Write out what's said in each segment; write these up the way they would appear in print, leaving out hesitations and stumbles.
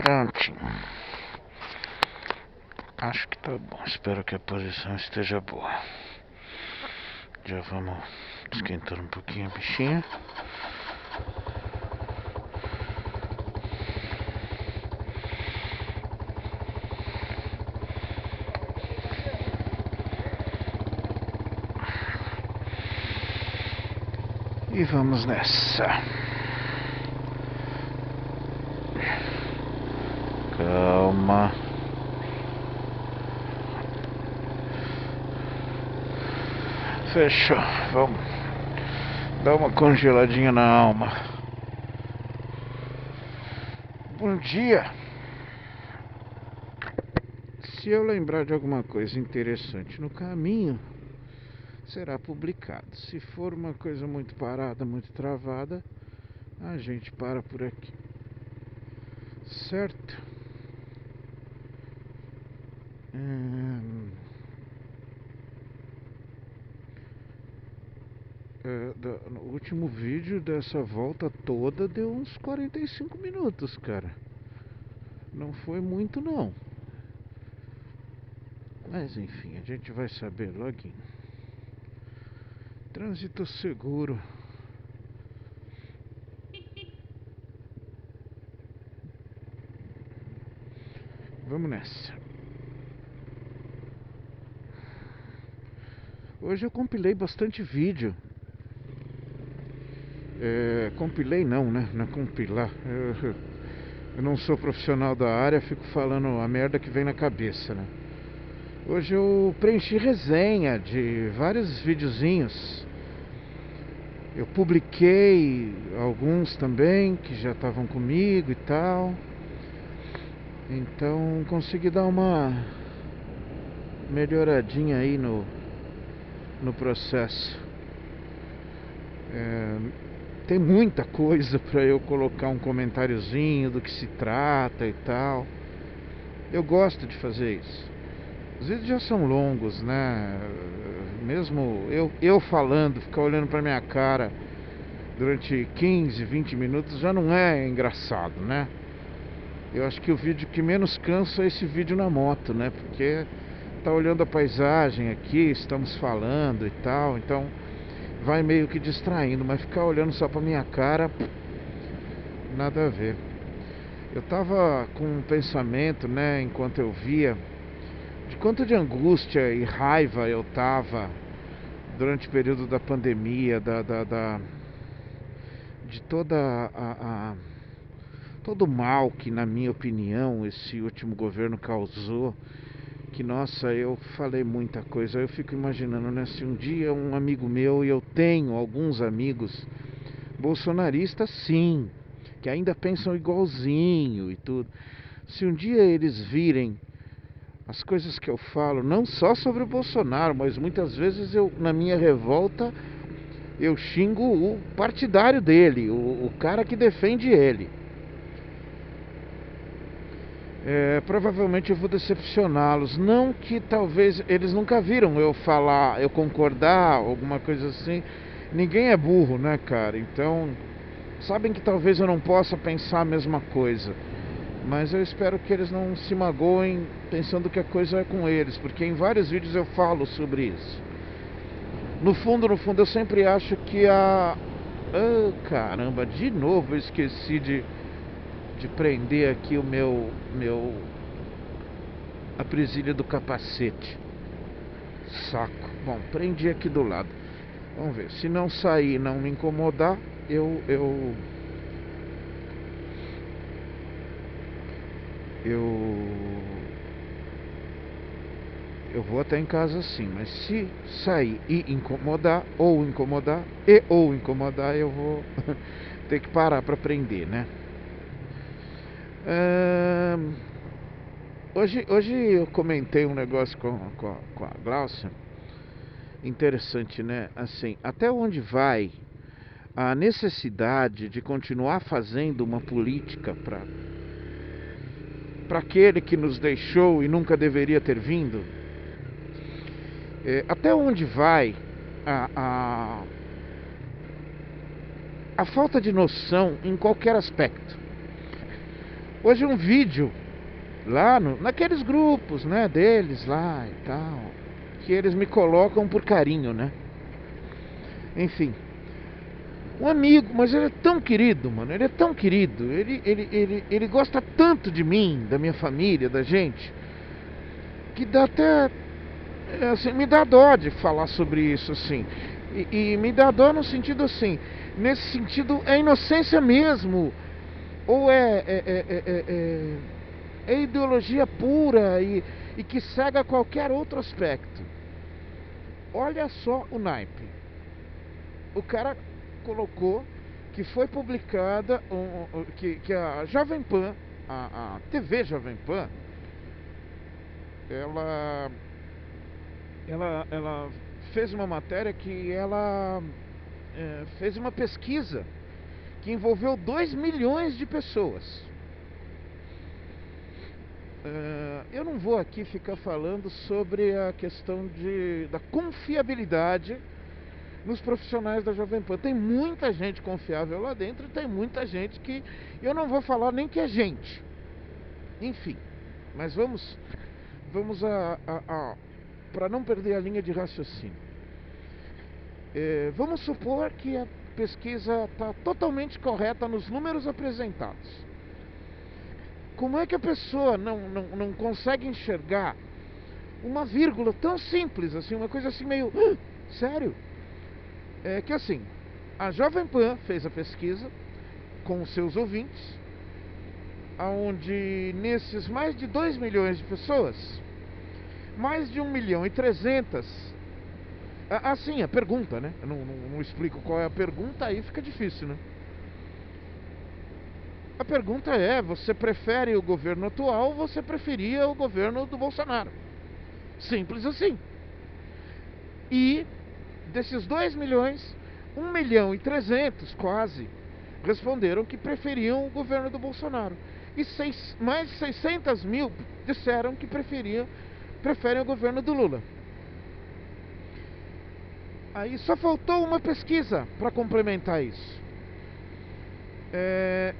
Prontinho. Acho que tá bom. Espero que a posição esteja boa. Já vamos esquentar um pouquinho a bichinha. E vamos nessa. Calma. Fechou. Vamos dar uma congeladinha na alma. Bom dia. Se eu lembrar de alguma coisa interessante no caminho, será publicado. Se for uma coisa muito parada, muito travada, a gente para por aqui. Certo? No último vídeo dessa volta toda deu uns 45 minutos, cara. Não foi muito não. Mas enfim, a gente vai saber logo. Trânsito seguro. Vamos nessa. Hoje eu compilei bastante vídeo. Compilei não, né? Não é compilar. Eu não sou profissional da área, fico falando a merda que vem na cabeça, né? Hoje eu preenchi resenha de vários videozinhos. Eu publiquei alguns também que já estavam comigo e tal. Então consegui dar uma melhoradinha aí no processo. Tem muita coisa para eu colocar um comentáriozinho do que se trata e tal. Eu gosto de fazer isso. Os vídeos já são longos, né? Mesmo eu falando, ficar olhando pra minha cara durante 15, 20 minutos já não é engraçado, né? Eu acho que o vídeo que menos cansa é esse vídeo na moto, né? Porque tá olhando a paisagem aqui, estamos falando e tal, então vai meio que distraindo, mas ficar olhando só pra minha cara, nada a ver. Eu tava com um pensamento, né, enquanto eu via, de quanto de angústia e raiva eu tava durante o período da pandemia, de todo o mal que, na minha opinião, esse último governo causou. Que, nossa, eu falei muita coisa. Eu fico imaginando, né, se um dia um amigo meu, e eu tenho alguns amigos bolsonaristas, sim, que ainda pensam igualzinho e tudo, se um dia eles virem as coisas que eu falo, não só sobre o Bolsonaro, mas muitas vezes eu, na minha revolta, eu xingo o partidário dele, o cara que defende ele. Provavelmente eu vou decepcioná-los. Não que talvez eles nunca viram eu falar, eu concordar, alguma coisa assim. Ninguém é burro, né, cara? Então, sabem que talvez eu não possa pensar a mesma coisa. Mas eu espero que eles não se magoem pensando que a coisa é com eles, porque em vários vídeos eu falo sobre isso. No fundo, eu sempre acho que caramba, de novo eu esqueci de prender aqui a presilha do capacete. Saco. Bom, prendi aqui do lado. Vamos ver. Se não sair, não me incomodar, eu vou até em casa sim. Mas se sair e incomodar, ou incomodar, eu vou ter que parar para prender, né? Hoje eu comentei um negócio com a Glaucia. Interessante, né? Assim, até onde vai a necessidade de continuar fazendo uma política para aquele que nos deixou e nunca deveria ter vindo? Até onde vai a falta de noção em qualquer aspecto? Hoje um vídeo lá naqueles grupos, né, deles lá e tal, que eles me colocam por carinho, né? Enfim, um amigo, mas ele é tão querido, mano, ele é tão querido, ele gosta tanto de mim, da minha família, da gente, que dá até, assim, me dá dó de falar sobre isso, assim, e me dá dó no sentido assim, nesse sentido é inocência mesmo, ou é ideologia pura e que cega qualquer outro aspecto. Olha só o naipe. O cara colocou que foi publicada que a Jovem Pan, a TV Jovem Pan, ela fez uma matéria que ela fez uma pesquisa que envolveu 2 milhões de pessoas. Eu não vou aqui ficar falando sobre a questão da confiabilidade nos profissionais da Jovem Pan. Tem muita gente confiável lá dentro e tem muita gente que eu não vou falar nem que é gente. Enfim, mas vamos para não perder a linha de raciocínio. Vamos supor que a pesquisa está totalmente correta nos números apresentados. Como é que a pessoa não consegue enxergar uma vírgula tão simples, assim, uma coisa assim meio... sério? É que assim, a Jovem Pan fez a pesquisa com os seus ouvintes, onde nesses mais de 2 milhões de pessoas, mais de 1.300.000... Assim, a pergunta, né? Eu não explico qual é a pergunta, aí fica difícil, né? A pergunta é, você prefere o governo atual ou você preferia o governo do Bolsonaro? Simples assim. E desses 2 milhões, 1.300.000 quase, responderam que preferiam o governo do Bolsonaro. E mais de 600.000 disseram que preferem o governo do Lula. Aí só faltou uma pesquisa para complementar isso.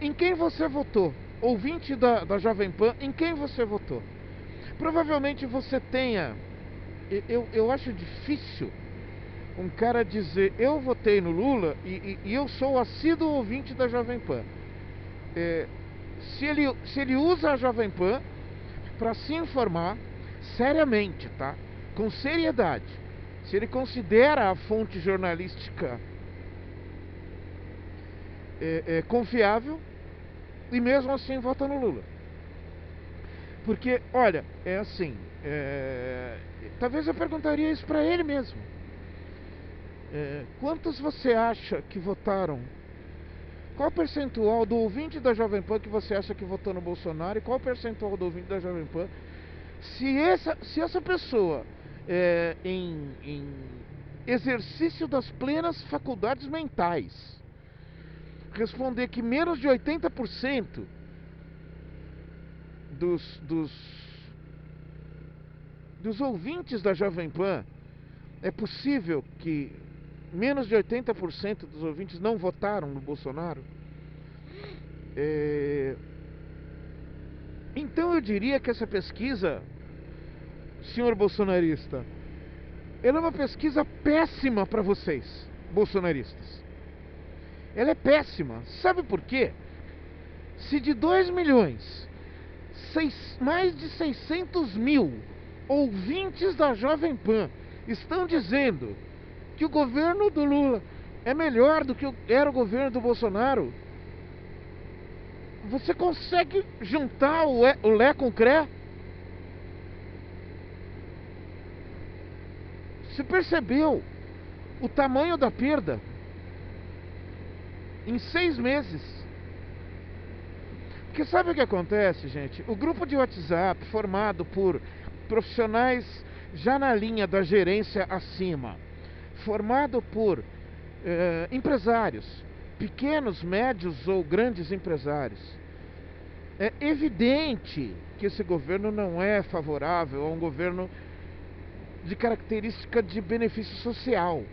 Em quem você votou? Ouvinte da Jovem Pan, em quem você votou? Provavelmente você tenha... Eu acho difícil um cara dizer eu votei no Lula e eu sou assíduo ouvinte da Jovem Pan. Se ele usa a Jovem Pan para se informar seriamente, tá? Com seriedade, se ele considera a fonte jornalística confiável, e mesmo assim vota no Lula. Porque, olha, é assim, talvez eu perguntaria isso para ele mesmo. Quantos você acha que votaram? Qual o percentual do ouvinte da Jovem Pan que você acha que votou no Bolsonaro? E qual o percentual do ouvinte da Jovem Pan? Se essa pessoa, em exercício das plenas faculdades mentais, responder que menos de 80% dos ouvintes da Jovem Pan, é possível que menos de 80% dos ouvintes não votaram no Bolsonaro. Então eu diria que essa pesquisa, senhor bolsonarista, ela é uma pesquisa péssima para vocês, bolsonaristas. Ela é péssima. Sabe por quê? Se de 2 milhões, mais de 600.000 ouvintes da Jovem Pan estão dizendo que o governo do Lula é melhor do que era o governo do Bolsonaro, você consegue juntar o Lé com o Cré? Você percebeu o tamanho da perda? Em 6 meses. Porque sabe o que acontece, gente? O grupo de WhatsApp, formado por profissionais já na linha da gerência acima, formado por empresários, pequenos, médios ou grandes empresários, é evidente que esse governo não é favorável a um governo de característica de benefício social.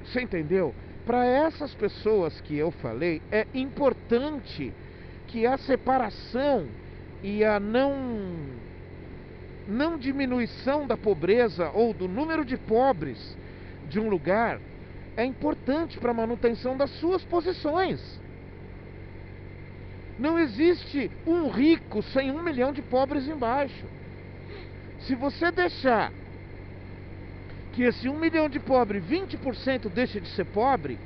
Você entendeu? para essas pessoas que eu falei, é importante que a separação e a não diminuição da pobreza ou do número de pobres de um lugar é importante para a manutenção das suas posições. Não existe um rico sem 1 milhão de pobres embaixo. Se você deixar que esse 1 milhão de pobres, 20% deixe de ser pobre,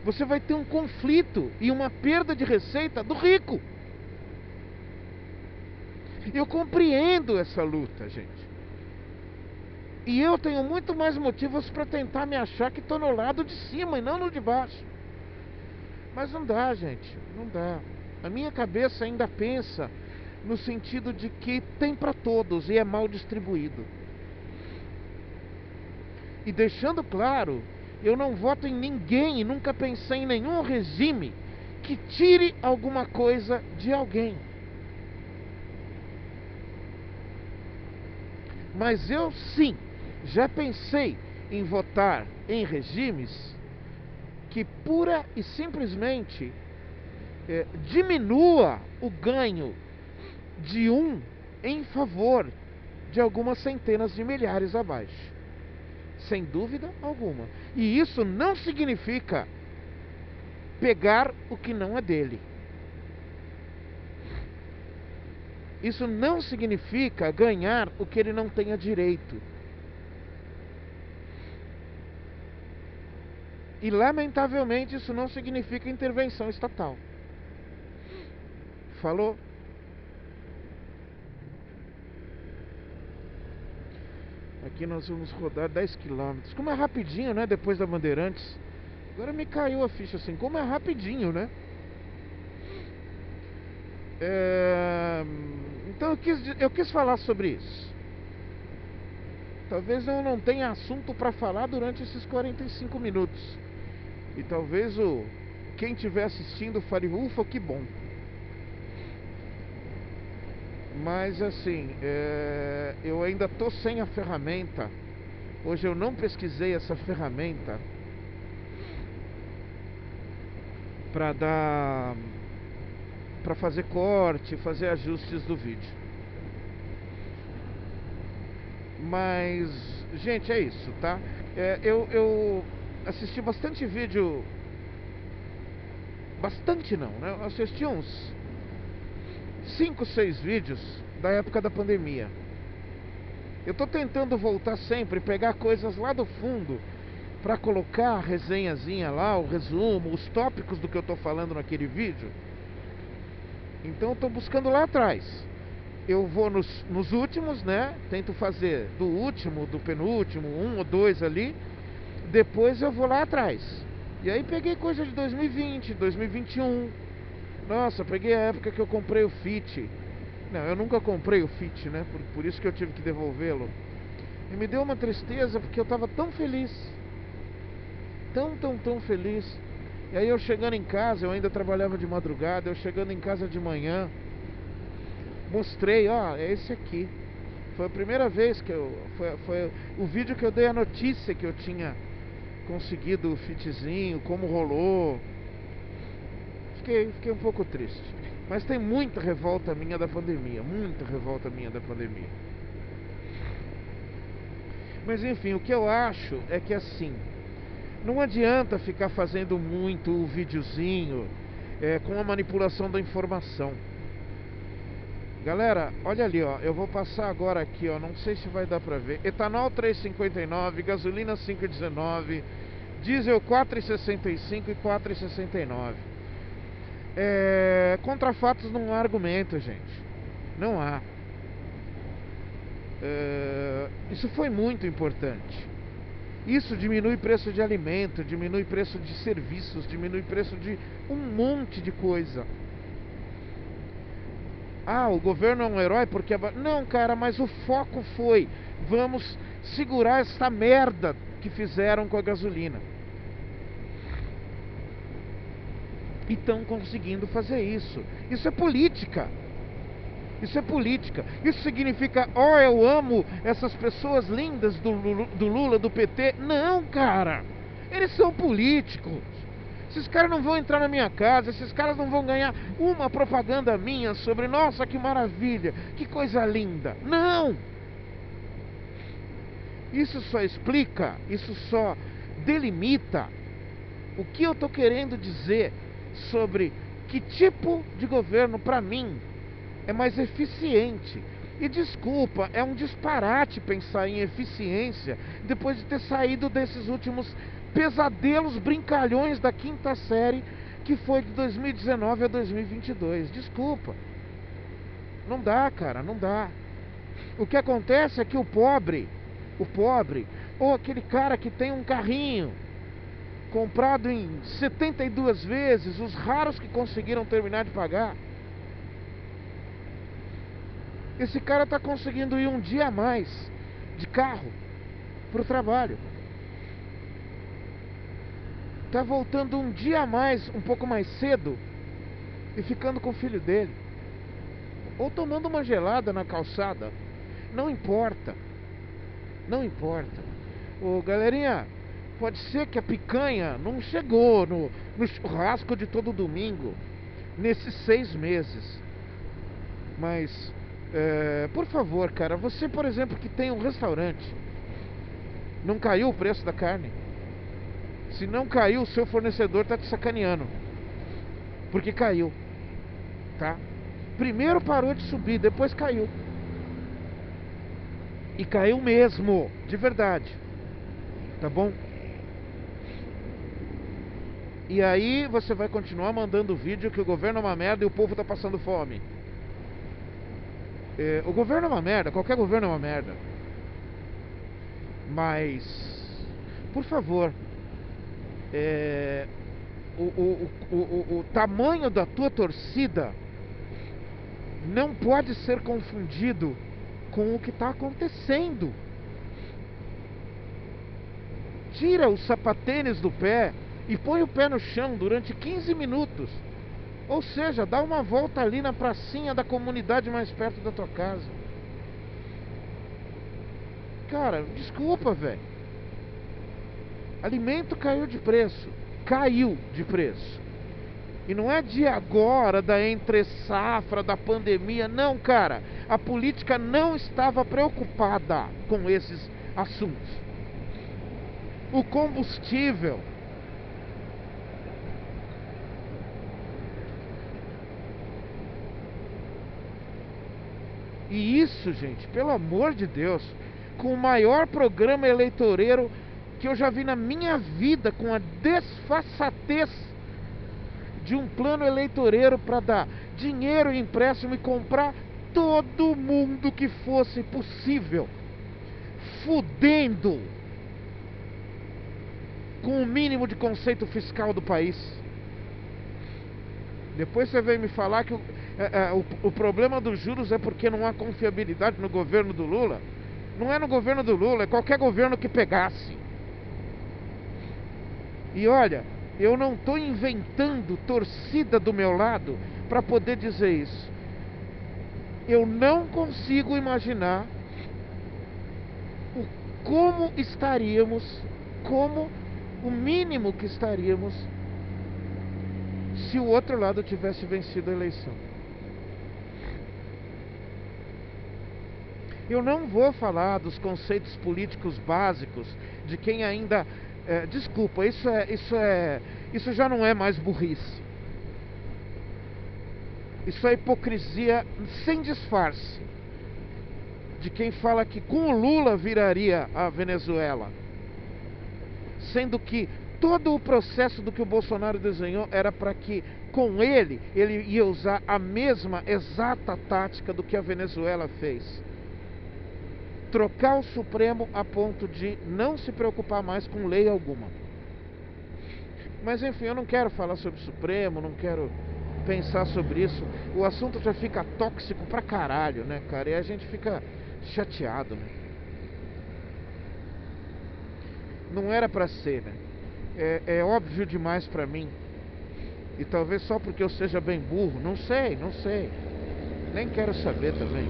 você vai ter um conflito e uma perda de receita do rico. Eu compreendo essa luta, gente. E eu tenho muito mais motivos para tentar me achar que estou no lado de cima e não no de baixo. Mas não dá, gente, não dá. A minha cabeça ainda pensa no sentido de que tem para todos e é mal distribuído. E deixando claro, eu não voto em ninguém e nunca pensei em nenhum regime que tire alguma coisa de alguém. Mas eu sim, já pensei em votar em regimes que pura e simplesmente diminua o ganho de um em favor de algumas centenas de milhares abaixo. Sem dúvida alguma. E isso não significa pegar o que não é dele. Isso não significa ganhar o que ele não tenha direito. E lamentavelmente isso não significa intervenção estatal. Falou? Aqui nós vamos rodar 10 km. Como é rapidinho, né? Depois da Bandeirantes. Agora me caiu a ficha assim. Como é rapidinho, né? Então eu quis falar sobre isso. Talvez eu não tenha assunto para falar durante esses 45 minutos. E talvez quem estiver assistindo fale, ufa, que bom. Mas assim, eu ainda tô sem a ferramenta. Hoje eu não pesquisei essa ferramenta para fazer corte, fazer ajustes do vídeo. Mas, gente, é isso, tá? Eu assisti bastante vídeo. Bastante não, né? Eu assisti uns 5, 6 vídeos da época da pandemia. Eu tô tentando voltar sempre, pegar coisas lá do fundo para colocar a resenhazinha lá, o resumo, os tópicos do que eu tô falando naquele vídeo. Então eu tô buscando lá atrás. Eu vou nos últimos, né? Tento fazer do último, do penúltimo, 1 ou 2 ali. Depois eu vou lá atrás. E aí peguei coisa de 2020, 2021. Nossa, peguei a época que eu comprei o Fit. Não, eu nunca comprei o Fit, né? Por isso que eu tive que devolvê-lo. E me deu uma tristeza porque eu tava tão feliz. Tão feliz. E aí eu chegando em casa, eu ainda trabalhava de madrugada. Eu chegando em casa de manhã, mostrei, ó, é esse aqui. Foi a primeira vez que foi o vídeo que eu dei a notícia que eu tinha conseguido o Fitzinho, como rolou. Fiquei um pouco triste. Mas tem muita revolta minha da pandemia. Muita revolta minha da pandemia. Mas enfim, o que eu acho é que assim, não adianta ficar fazendo muito o videozinho com a manipulação da informação. Galera, olha ali, ó. Eu vou passar agora aqui, ó. Não sei se vai dar pra ver. Etanol 3,59, gasolina 5,19, diesel 4,65 e 4,69. Contra fatos não há argumento, gente. Não há. Isso foi muito importante. Isso diminui preço de alimento, diminui preço de serviços, diminui preço de um monte de coisa. Ah, o governo é um herói porque... Não, cara, mas o foco foi: vamos segurar essa merda que fizeram com a gasolina. E estão conseguindo fazer isso. Isso é política. Isso é política. Isso significa, ó, eu amo essas pessoas lindas do Lula, do PT. Não, cara. Eles são políticos. Esses caras não vão entrar na minha casa, esses caras não vão ganhar uma propaganda minha sobre, nossa, que maravilha, que coisa linda. Não! Isso só explica, isso só delimita o que eu estou querendo dizer sobre que tipo de governo, para mim, é mais eficiente. E desculpa, é um disparate pensar em eficiência depois de ter saído desses últimos pesadelos brincalhões da quinta série, que foi de 2019 a 2022. Desculpa. Não dá, cara, não dá. O que acontece é que o pobre, ou aquele cara que tem um carrinho comprado em 72 vezes, os raros que conseguiram terminar de pagar, esse cara está conseguindo ir um dia a mais de carro para o trabalho. Está voltando um dia a mais, um pouco mais cedo, e ficando com o filho dele. Ou tomando uma gelada na calçada. Não importa. Não importa. Ô, galerinha, pode ser que a picanha não chegou no churrasco de todo domingo nesses 6 meses. Mas, por favor, cara, você, por exemplo, que tem um restaurante, não caiu o preço da carne? Se não caiu, o seu fornecedor tá te sacaneando. Porque caiu, tá? Primeiro parou de subir, depois caiu. E caiu mesmo, de verdade. Tá bom? E aí você vai continuar mandando vídeo que o governo é uma merda e o povo tá passando fome. O governo é uma merda, qualquer governo é uma merda. Mas, por favor, o tamanho da tua torcida não pode ser confundido com o que está acontecendo. Tira os sapatênis do pé e põe o pé no chão durante 15 minutos. Ou seja, dá uma volta ali na pracinha da comunidade mais perto da tua casa. Cara, desculpa, velho. Alimento caiu de preço. Caiu de preço. E não é de agora, da entre-safra, da pandemia. Não, cara. A política não estava preocupada com esses assuntos. O combustível. E isso, gente, pelo amor de Deus, com o maior programa eleitoreiro que eu já vi na minha vida, com a desfaçatez de um plano eleitoreiro para dar dinheiro e empréstimo e comprar todo mundo que fosse possível, fudendo com o mínimo de conceito fiscal do país. Depois você vem me falar que o problema dos juros é porque não há confiabilidade no governo do Lula. Não é no governo do Lula, é qualquer governo que pegasse. E olha, eu não estou inventando torcida do meu lado para poder dizer isso. Eu não consigo imaginar como estaríamos, como o mínimo que estaríamos se o outro lado tivesse vencido a eleição. Eu não vou falar dos conceitos políticos básicos de quem ainda... desculpa, isso já não é mais burrice. Isso é hipocrisia sem disfarce. De quem fala que com o Lula viraria a Venezuela. Sendo que todo o processo do que o Bolsonaro desenhou era para que com ele ia usar a mesma exata tática do que a Venezuela fez. Trocar o Supremo a ponto de não se preocupar mais com lei alguma. Mas enfim, eu não quero falar sobre o Supremo, não quero pensar sobre isso. O assunto já fica tóxico pra caralho, né, cara? E a gente fica chateado, né? Não era pra ser, né? É óbvio demais pra mim. E talvez só porque eu seja bem burro. Não sei. Nem quero saber também.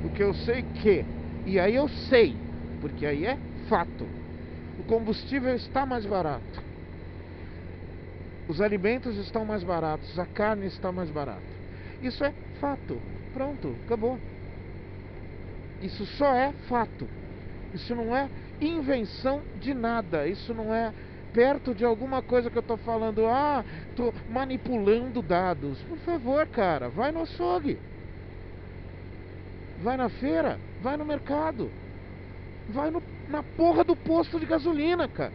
O que eu sei que... E aí eu sei, porque aí é fato. O combustível está mais barato. Os alimentos estão mais baratos. A carne está mais barata. Isso é fato. Pronto, acabou. Isso só é fato. Isso não é invenção de nada. Isso não é perto de alguma coisa que eu estou falando. Ah, estou manipulando dados. Por favor, cara, vai no açougue. Vai na feira. Vai no mercado. Vai na porra do posto de gasolina, cara.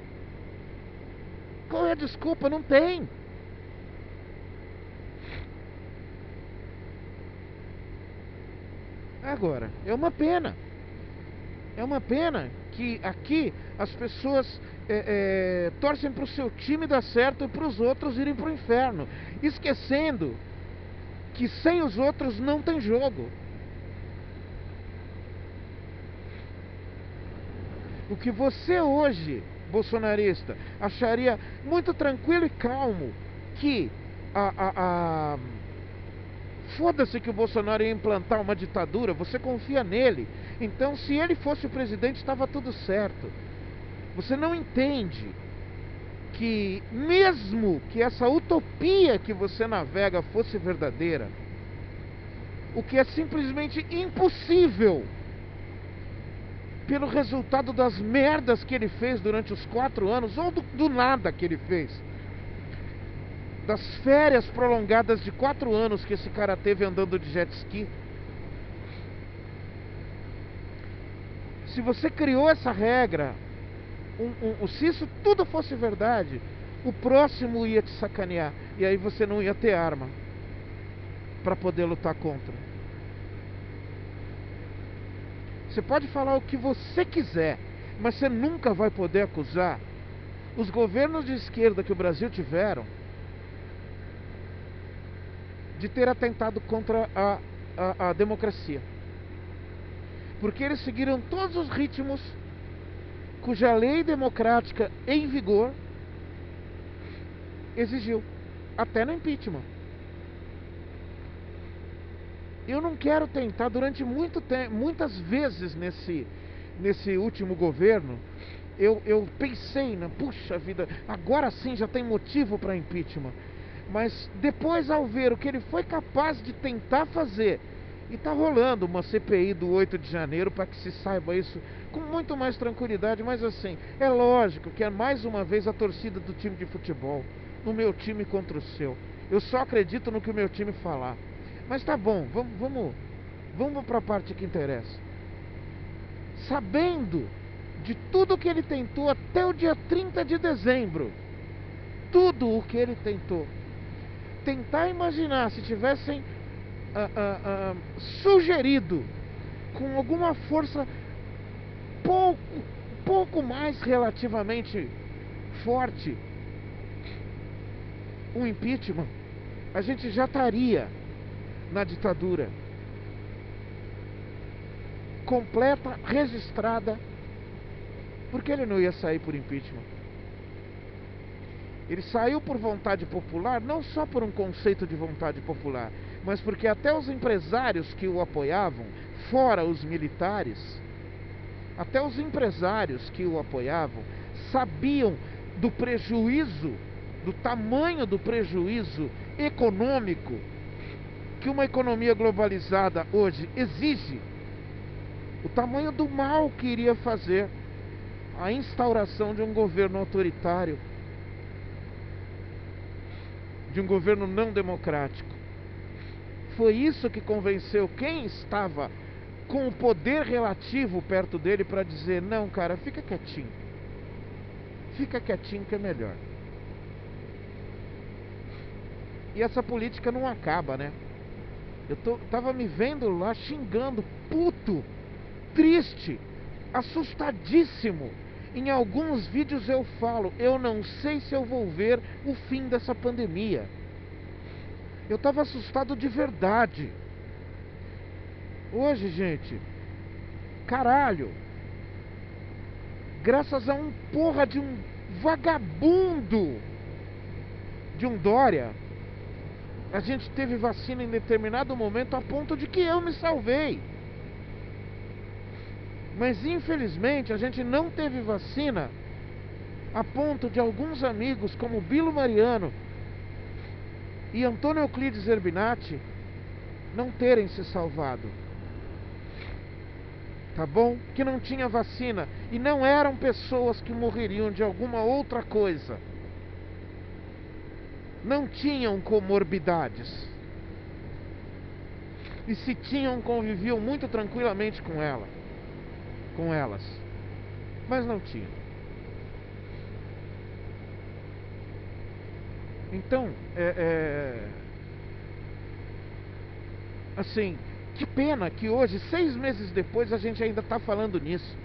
Qual é a desculpa? Não tem. Agora, é uma pena. É uma pena que aqui as pessoas torcem para o seu time dar certo e para os outros irem para o inferno, esquecendo que sem os outros não tem jogo. O que você hoje, bolsonarista, acharia muito tranquilo e calmo que foda-se que o Bolsonaro ia implantar uma ditadura, você confia nele. Então, se ele fosse o presidente, estava tudo certo. Você não entende que, mesmo que essa utopia que você navega fosse verdadeira, o que é simplesmente impossível, pelo resultado das merdas que ele fez durante os 4 anos, ou do nada que ele fez, das férias prolongadas de 4 anos que esse cara teve andando de jet ski. Se você criou essa regra, se isso tudo fosse verdade, o próximo ia te sacanear, e aí você não ia ter arma para poder lutar contra. Você pode falar o que você quiser, mas você nunca vai poder acusar os governos de esquerda que o Brasil tiveram de ter atentado contra a democracia. Porque eles seguiram todos os ritmos cuja lei democrática em vigor exigiu, até no impeachment. Eu não quero tentar, durante muito tempo, muitas vezes nesse último governo, eu pensei, puxa vida, agora sim já tem motivo para impeachment. Mas depois, ao ver o que ele foi capaz de tentar fazer, e tá rolando uma CPI do 8 de janeiro para que se saiba isso com muito mais tranquilidade, mas assim, é lógico que é mais uma vez a torcida do time de futebol, no meu time contra o seu. Eu só acredito no que o meu time falar. Mas tá bom, vamos para a parte que interessa. Sabendo de tudo que ele tentou até o dia 30 de dezembro, tudo o que ele tentou, tentar imaginar se tivessem sugerido com alguma força pouco mais relativamente forte um impeachment, a gente já estaria na ditadura completa, registrada, porque ele não ia sair por impeachment. Ele saiu por vontade popular, não só por um conceito de vontade popular, mas porque até os empresários que o apoiavam, fora os militares, até os empresários que o apoiavam, sabiam do prejuízo, do tamanho do prejuízo econômico que uma economia globalizada hoje exige, o tamanho do mal que iria fazer a instauração de um governo autoritário, de um governo não democrático. Foi isso que convenceu quem estava com o poder relativo perto dele para dizer: não, cara, fica quietinho que é melhor. E essa política não acaba, né? Eu tava me vendo lá xingando, puto, triste, assustadíssimo. Em alguns vídeos eu falo: eu não sei se eu vou ver o fim dessa pandemia. Eu tava assustado de verdade. Hoje, gente, caralho, graças a um porra de um vagabundo de um Dória, a gente teve vacina em determinado momento a ponto de que eu me salvei. Mas infelizmente a gente não teve vacina a ponto de alguns amigos como Bilo Mariano e Antônio Euclides Zerbinati não terem se salvado. Tá bom? Que não tinha vacina e não eram pessoas que morreriam de alguma outra coisa. Não tinham comorbidades. E se tinham, conviviam muito tranquilamente com elas. Mas não tinham. Então, assim, que pena que hoje, 6 meses depois, a gente ainda está falando nisso.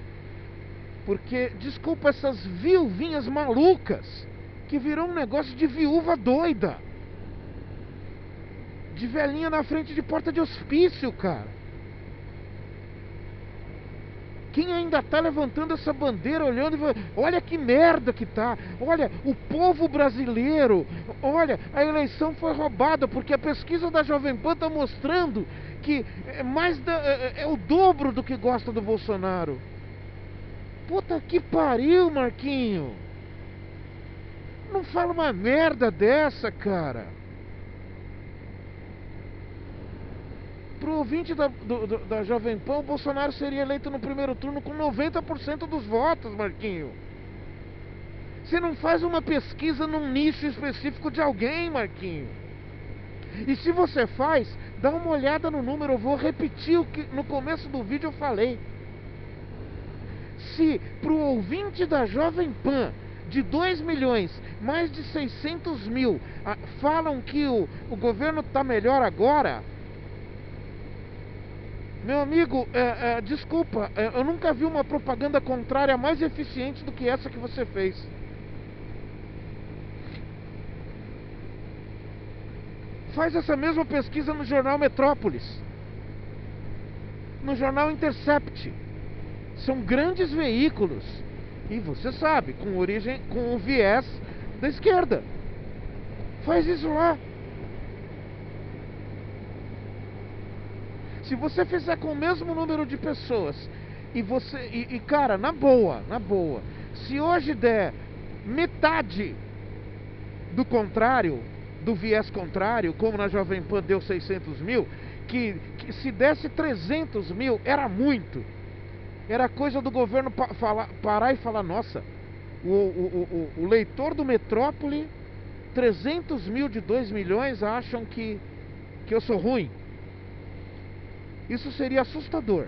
Porque, desculpa essas viuvinhas malucas, que virou um negócio de viúva doida. De velhinha na frente de porta de hospício, cara. Quem ainda tá levantando essa bandeira, olhando e falando, olha que merda que tá. Olha, o povo brasileiro. Olha, a eleição foi roubada, porque a pesquisa da Jovem Pan tá mostrando que é o dobro do que gosta do Bolsonaro. Puta que pariu, Marquinho. Não fala uma merda dessa, cara. Pro ouvinte da Jovem Pan, o Bolsonaro seria eleito no primeiro turno com 90% dos votos, Marquinho. Você não faz uma pesquisa num nicho específico de alguém, Marquinho. E se você faz, dá uma olhada no número. Eu vou repetir o que no começo do vídeo eu falei. Se pro ouvinte da Jovem Pan, de 2 milhões, mais de 600 mil, falam que o governo tá melhor agora... Meu amigo, desculpa, eu nunca vi uma propaganda contrária mais eficiente do que essa que você fez. Faz essa mesma pesquisa no jornal Metrópolis, no jornal Intercept. São grandes veículos. E você sabe, com o viés da esquerda. Faz isso lá. Se você fizer com o mesmo número de pessoas e cara, na boa, se hoje der metade do contrário, do viés contrário, como na Jovem Pan deu 600 mil, que se desse 300 mil era muito. Era coisa do governo parar e falar, nossa, o leitor do Metrópole, 300 mil de 2 milhões acham que eu sou ruim. Isso seria assustador.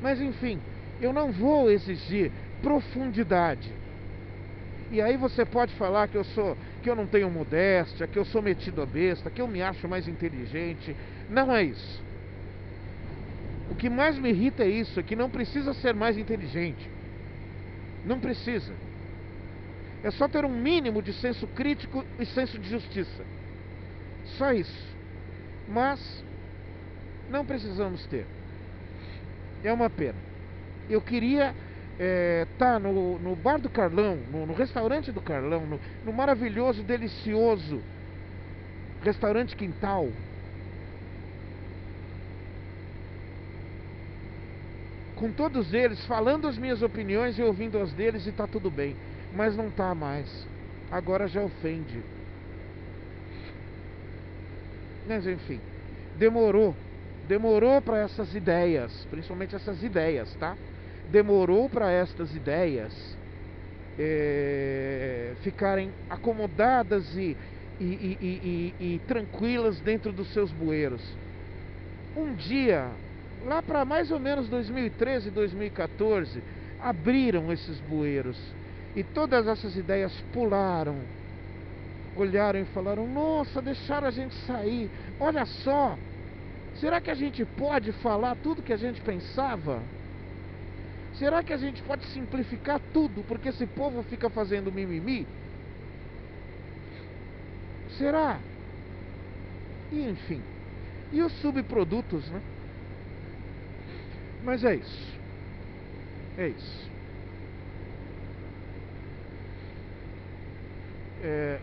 Mas enfim, eu não vou exigir profundidade. E aí você pode falar que eu não tenho modéstia, que eu sou metido a besta, que eu me acho mais inteligente. Não é isso. O que mais me irrita é isso, é que não precisa ser mais inteligente. Não precisa. É só ter um mínimo de senso crítico e senso de justiça. Só isso. Mas não precisamos ter. É uma pena. Eu queria estar no bar do Carlão, no restaurante do Carlão, no maravilhoso, delicioso restaurante Quintal, com todos eles, falando as minhas opiniões e ouvindo as deles, e tá tudo bem. Mas não tá mais. Agora já ofende. Mas enfim, demorou para essas ideias, principalmente essas ideias, tá? Demorou para estas ideias ficarem acomodadas e tranquilas dentro dos seus bueiros. Um dia, lá para mais ou menos 2013, 2014, abriram esses bueiros e todas essas ideias pularam. Olharam e falaram, nossa, deixaram a gente sair. Olha só, será que a gente pode falar tudo que a gente pensava? Será que a gente pode simplificar tudo porque esse povo fica fazendo mimimi? Será? E enfim, e os subprodutos, né? Mas é isso. É isso.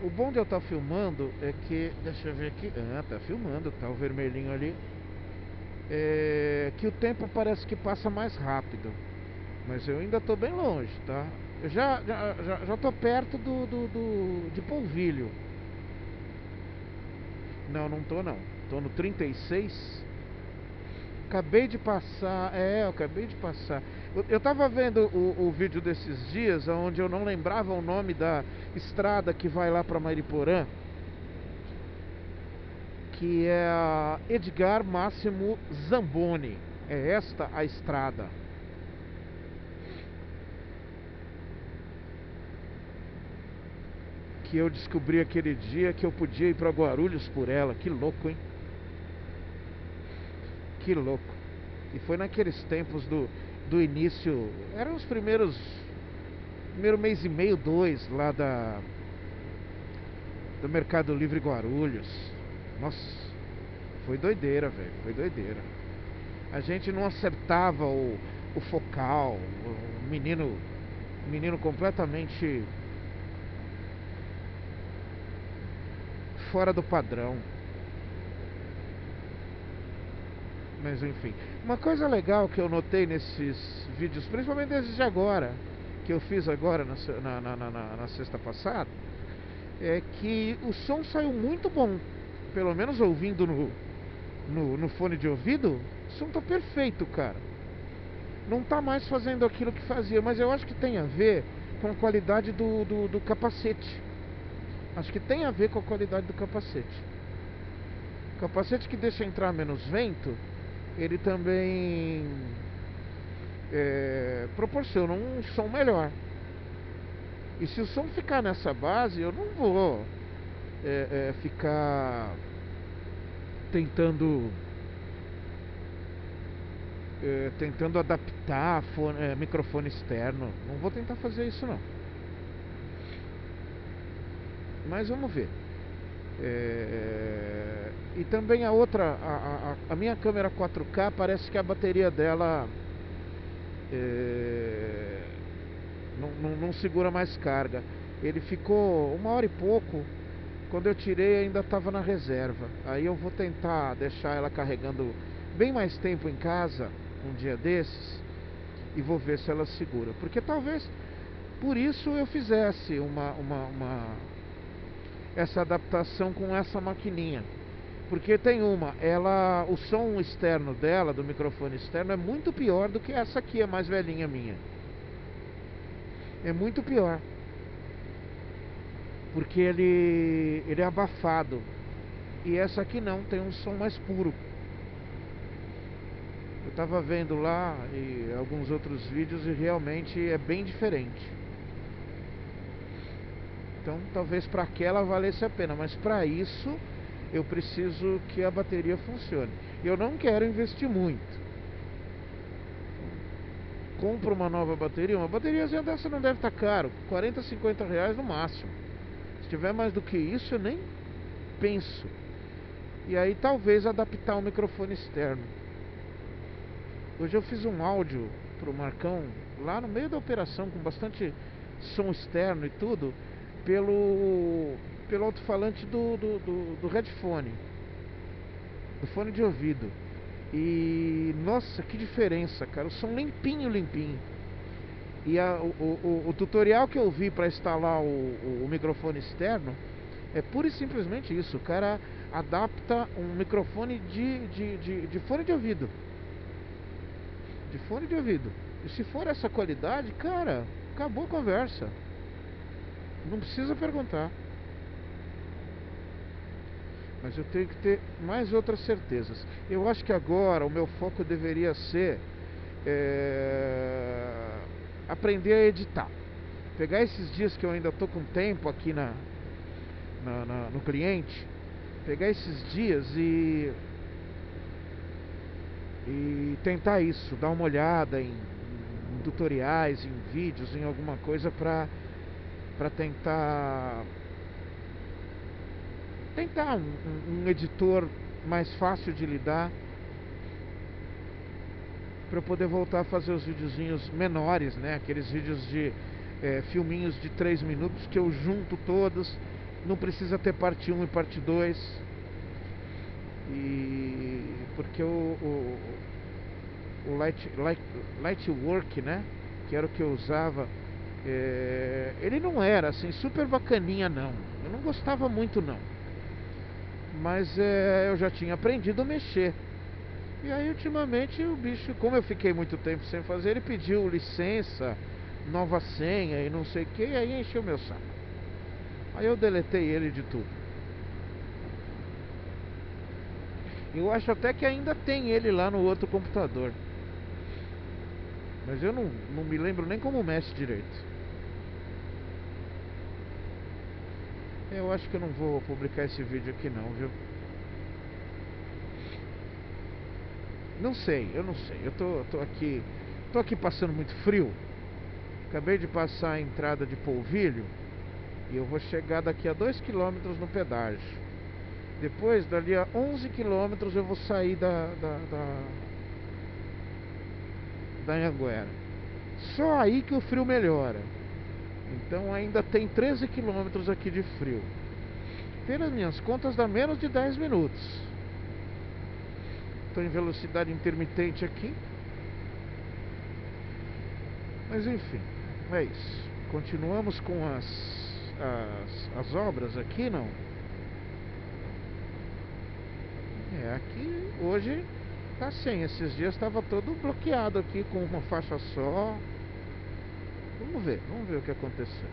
O bom de eu estar filmando é que... Deixa eu ver aqui. Tá filmando, tá o vermelhinho ali. Que o tempo parece que passa mais rápido. Mas eu ainda tô bem longe, tá? Eu já tô perto de Polvilho. Não, não tô não. Tô no 36. Acabei de passar. É, eu acabei de passar. Eu tava vendo o vídeo desses dias, onde eu não lembrava o nome da estrada que vai lá pra Mariporã, que é a Edgar Máximo Zamboni. É esta a estrada. Que eu descobri aquele dia que eu podia ir pra Guarulhos por ela. Que louco, hein? Que louco. E foi naqueles tempos do início. Eram os primeiros. Primeiro mês e meio, dois, lá do Mercado Livre Guarulhos. Nossa, foi doideira, velho. Foi doideira. A gente não acertava o focal. O menino completamente fora do padrão. Mas enfim, uma coisa legal que eu notei nesses vídeos, principalmente esses de agora, que eu fiz agora na sexta passada, é que o som saiu muito bom. Pelo menos ouvindo no fone de ouvido, o som tá perfeito, cara. Não tá mais fazendo aquilo que fazia, mas eu acho que tem a ver com a qualidade do capacete. Acho que tem a ver com a qualidade do capacete. O capacete que deixa entrar menos vento, ele também proporciona um som melhor. E se o som ficar nessa base, eu não vou ficar tentando adaptar microfone externo. Não vou tentar fazer isso não. Mas vamos ver. E também a outra, a minha câmera 4K, parece que a bateria dela não segura mais carga. Ele ficou 1 hora e pouco. Quando eu tirei ainda estava na reserva. Aí eu vou tentar deixar ela carregando bem mais tempo em casa, um dia desses, e vou ver se ela segura. Porque talvez por isso eu fizesse essa adaptação com essa maquininha. Porque tem o som externo dela, do microfone externo, é muito pior do que essa aqui, a mais velhinha minha. É muito pior. Porque ele é abafado. E essa aqui não, tem um som mais puro. Eu tava vendo lá e alguns outros vídeos e realmente é bem diferente. Então talvez para aquela valesse a pena, mas para isso eu preciso que a bateria funcione. Eu não quero investir muito. Compro uma nova bateria. Uma bateriazinha dessa não deve estar caro, 40, 50 reais no máximo. Se tiver mais do que isso, eu nem penso. E aí talvez adaptar o microfone externo. Hoje eu fiz um áudio pro Marcão lá no meio da operação, com bastante som externo e tudo, pelo alto-falante do headphone, do fone de ouvido. E nossa, que diferença, cara. O som limpinho, limpinho. E o tutorial que eu vi para instalar o microfone externo é pura e simplesmente isso. O cara adapta um microfone de fone de ouvido. De fone de ouvido. E se for essa qualidade, cara, acabou a conversa. Não precisa perguntar. Mas eu tenho que ter mais outras certezas. Eu acho que agora o meu foco deveria ser aprender a editar. Pegar esses dias que eu ainda estou com tempo aqui no cliente, pegar esses dias e tentar isso, dar uma olhada em tutoriais, em vídeos, em alguma coisa para tentar um editor mais fácil de lidar, para eu poder voltar a fazer os videozinhos menores, né? Aqueles vídeos de filminhos de 3 minutos que eu junto todos, não precisa ter parte 1 e parte 2. E porque o light work, né? que era o que eu usava, ele não era assim super bacaninha não. Eu não gostava muito não. Mas eu já tinha aprendido a mexer. E aí ultimamente o bicho, como eu fiquei muito tempo sem fazer, ele pediu licença, nova senha e não sei o que, e aí encheu meu saco. Aí eu deletei ele de tudo. Eu acho até que ainda tem ele lá no outro computador. Mas eu não me lembro nem como mexe direito. Eu acho que eu não vou publicar esse vídeo aqui não, viu? Não sei, eu não sei. Eu tô aqui passando muito frio. Acabei de passar a entrada de Polvilho e eu vou chegar daqui a 2 km no pedágio. Depois, dali a 11 km eu vou sair da Anhanguera. Só aí que o frio melhora. Então ainda tem 13 km aqui de frio. Pelas minhas contas dá menos de 10 minutos. Estou em velocidade intermitente aqui. Mas enfim, é isso. Continuamos com as obras aqui, não? Aqui hoje tá sem. Esses dias estava todo bloqueado aqui com uma faixa só. Vamos ver o que aconteceu.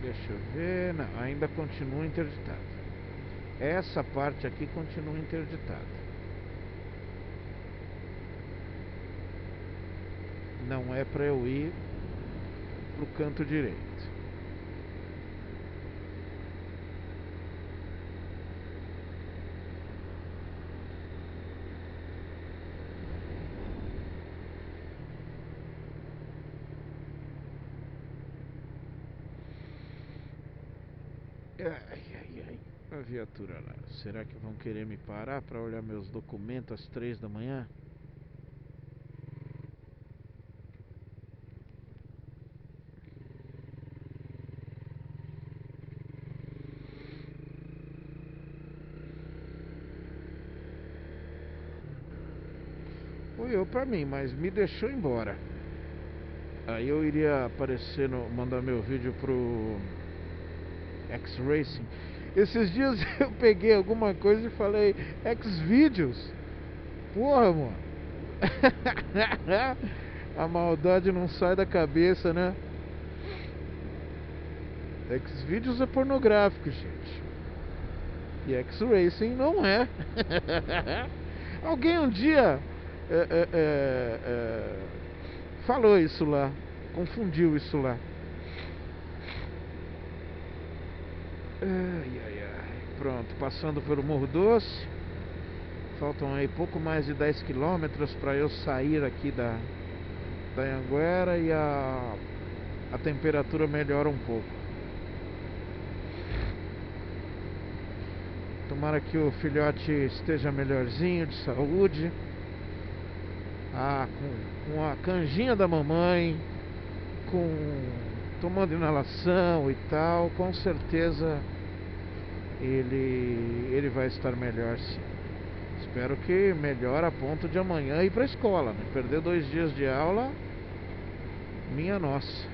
Deixa eu ver. Não, ainda continua interditado. Essa parte aqui continua interditada. Não é para eu ir pro canto direito. Ai. A viatura lá. Será que vão querer me parar para olhar meus documentos às 3 da manhã? Olhou pra mim, mas me deixou embora. Aí eu iria aparecer mandar meu vídeo pro X-Racing. Esses dias eu peguei alguma coisa e falei X-Videos. Porra, mano. A maldade não sai da cabeça, né? X-Videos é pornográfico, gente. E X-Racing não é. Alguém um dia falou isso lá. Confundiu isso lá. Pronto, passando pelo Morro Doce. Faltam aí pouco mais de 10 km para eu sair aqui da Anhanguera e a temperatura melhora um pouco. Tomara que o filhote esteja melhorzinho, de saúde. Com a canjinha da mamãe, tomando inalação e tal, com certeza ele vai estar melhor sim. Espero que melhore a ponto de amanhã ir para a escola, né? Perder 2 dias de aula, minha nossa.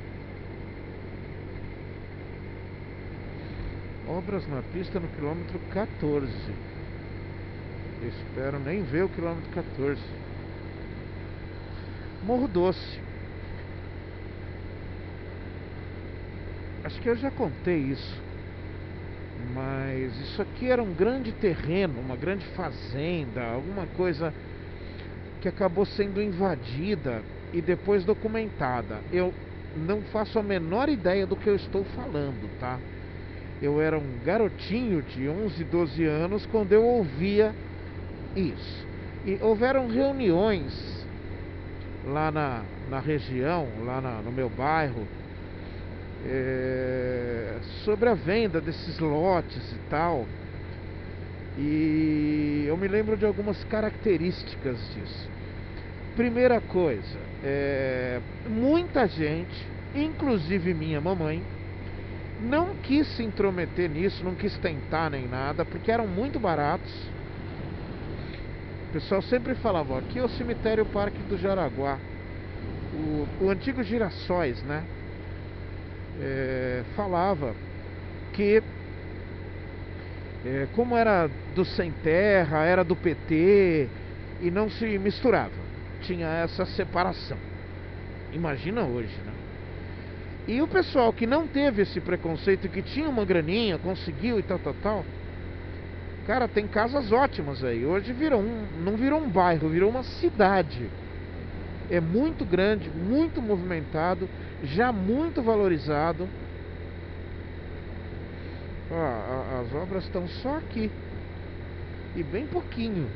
Obras na pista no quilômetro 14. Eu espero nem ver o quilômetro 14. Morro Doce. Acho que eu já contei isso. Mas isso aqui era um grande terreno, uma grande fazenda, alguma coisa que acabou sendo invadida e depois documentada. Eu não faço a menor ideia do que eu estou falando, tá? Eu era um garotinho de 11, 12 anos quando eu ouvia isso. E houveram reuniões lá na região, lá no meu bairro, sobre a venda desses lotes e tal. E eu me lembro de algumas características disso. Primeira coisa, muita gente, inclusive minha mamãe, não quis se intrometer nisso, não quis tentar nem nada, porque eram muito baratos. O pessoal sempre falava, ó, aqui é o cemitério Parque do Jaraguá, o antigo Girassóis, né? Falava que como era do Sem Terra, era do PT e não se misturava, tinha essa separação. Imagina hoje, né? E o pessoal que não teve esse preconceito, que tinha uma graninha, conseguiu e tal, cara, tem casas ótimas aí. Hoje não virou um bairro, virou uma cidade. É muito grande, muito movimentado, já muito valorizado. Ó, as obras estão só aqui e bem pouquinho.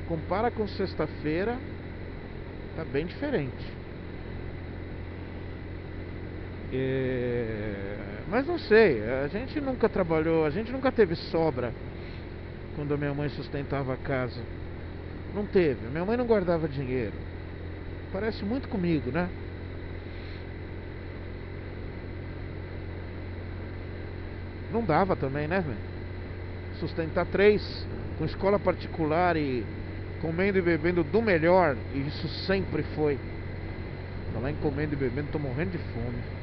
Compara com sexta-feira, tá bem diferente. Mas não sei, a gente nunca trabalhou, a gente nunca teve sobra quando a minha mãe sustentava a casa. Não teve, minha mãe não guardava dinheiro. Parece muito comigo, né? Não dava também, né, velho? Sustentar 3 com escola particular e comendo e bebendo do melhor, e isso sempre foi. Falar em comendo e bebendo, tô morrendo de fome.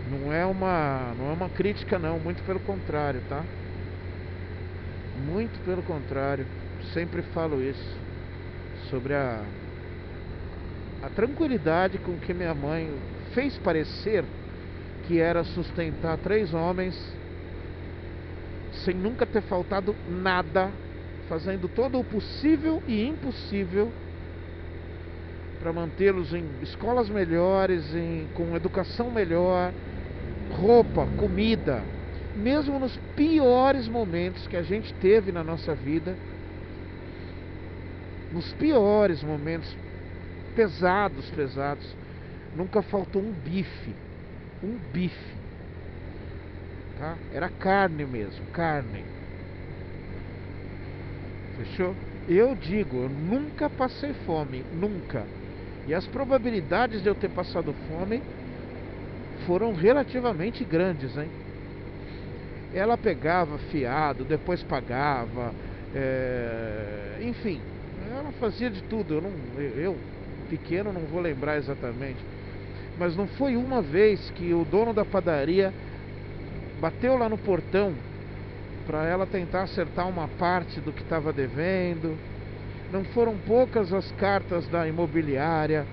Não é uma crítica não, muito pelo contrário, tá? Muito pelo contrário. Sempre falo isso sobre a tranquilidade com que minha mãe fez parecer que era sustentar 3 homens sem nunca ter faltado nada, fazendo todo o possível e impossível para mantê-los em escolas melhores, com educação melhor, roupa, comida, mesmo nos piores momentos que a gente teve na nossa vida, nos piores momentos pesados, nunca faltou um bife, tá? Era carne mesmo, carne. Fechou? Eu digo, eu nunca passei fome, nunca. E as probabilidades de eu ter passado fome foram relativamente grandes, hein? Ela pegava fiado, depois pagava, enfim, ela fazia de tudo. Eu, pequeno, não vou lembrar exatamente, mas não foi uma vez que o dono da padaria bateu lá no portão para ela tentar acertar uma parte do que estava devendo. Não foram poucas as cartas da imobiliária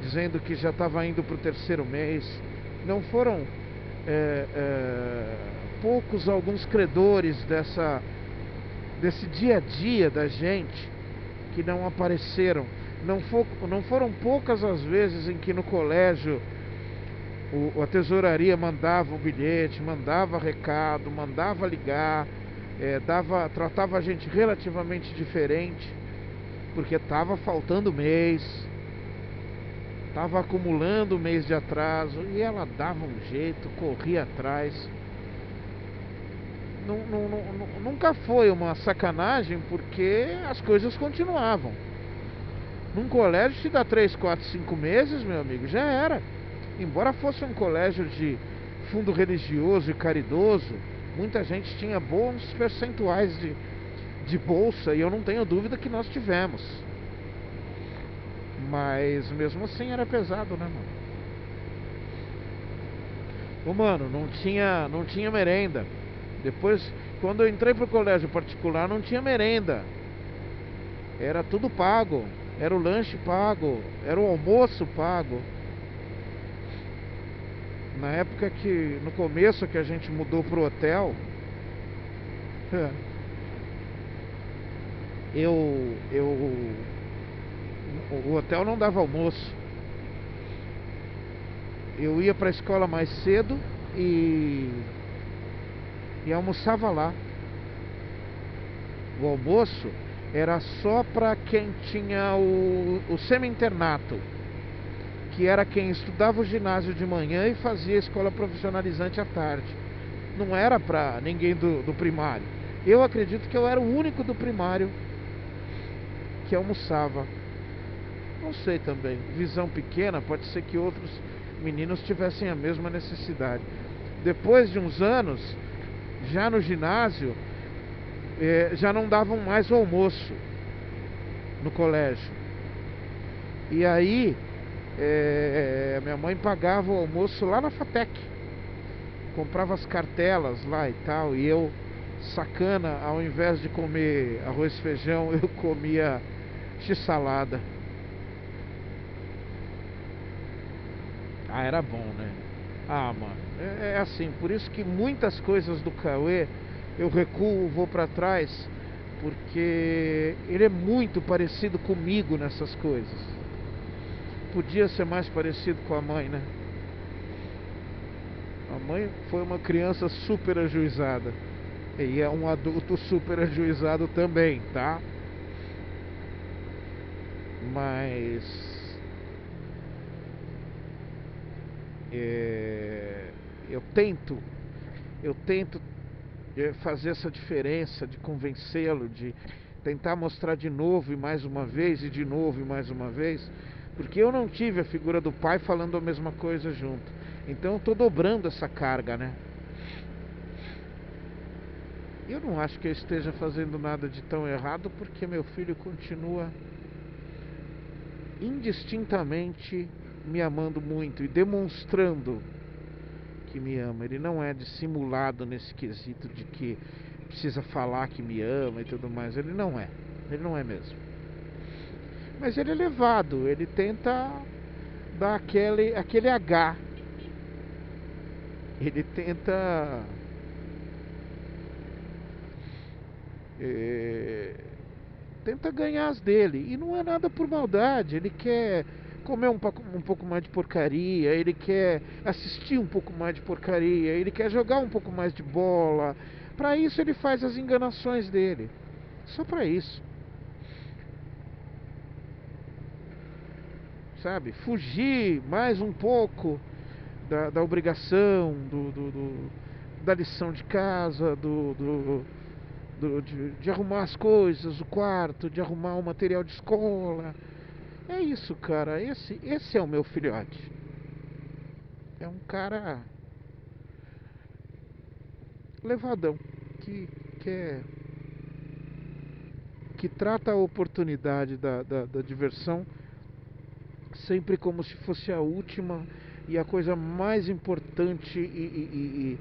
dizendo que já estava indo para o 3º mês. Não foram poucos alguns credores desse dia a dia da gente que não apareceram. Não foram poucas as vezes em que no colégio a tesouraria mandava o bilhete, mandava recado, mandava ligar, tratava a gente relativamente diferente, porque estava faltando mês, estava acumulando mês de atraso, e ela dava um jeito, corria atrás. Nunca foi uma sacanagem, porque as coisas continuavam. Num colégio, se dá 3, 4, 5 meses, meu amigo, já era. Embora fosse um colégio de fundo religioso e caridoso, muita gente tinha bons percentuais de bolsa, e eu não tenho dúvida que nós tivemos. Mas mesmo assim era pesado, né, mano? Ô, mano, não tinha merenda. Depois, quando eu entrei pro colégio particular, não tinha merenda. Era tudo pago. Era o lanche pago, era o almoço pago. Na época no começo que a gente mudou pro hotel, o hotel não dava almoço. Eu ia pra escola mais cedo e almoçava lá. O almoço era só para quem tinha o semi-internato, que era quem estudava o ginásio de manhã e fazia a escola profissionalizante à tarde. Não era para ninguém do primário. Eu acredito que eu era o único do primário que almoçava. Não sei também, visão pequena, pode ser que outros meninos tivessem a mesma necessidade. Depois de uns anos, já no ginásio, já não davam mais o almoço no colégio. E aí, minha mãe pagava o almoço lá na Fatec, comprava as cartelas lá e tal, e eu, sacana, ao invés de comer arroz e feijão, eu comia x-salada. Ah, era bom, né? Ah, mano, é assim, por isso que muitas coisas do Cauê eu recuo, vou pra trás, porque ele é muito parecido comigo nessas coisas. Podia ser mais parecido com a mãe, né? A mãe foi uma criança super ajuizada e é um adulto super ajuizado também, tá? Mas é, eu tento eu tento fazer essa diferença, de convencê-lo, de tentar mostrar de novo e mais uma vez, e de novo e mais uma vez, porque eu não tive a figura do pai falando a mesma coisa junto. Então eu estou dobrando essa carga, né? Eu não acho que eu esteja fazendo nada de tão errado, porque meu filho continua indistintamente me amando muito e demonstrando que me ama. Ele não é dissimulado nesse quesito de que precisa falar que me ama e tudo mais. Ele não é. Ele não é mesmo. Mas ele é levado. Ele tenta dar aquele H. Ele tenta é, tenta ganhar as dele. E não é nada por maldade. Ele quer comer um pouco mais de porcaria, ele quer assistir um pouco mais de porcaria, ele quer jogar um pouco mais de bola. Para isso ele faz as enganações dele. Só para isso. Sabe? Fugir mais um pouco da obrigação, da lição de casa, de arrumar as coisas, o quarto, de arrumar o material de escola. É isso, cara. Esse é o meu filhote. É um cara levadão que quer que trata a oportunidade da diversão sempre como se fosse a última e a coisa mais importante e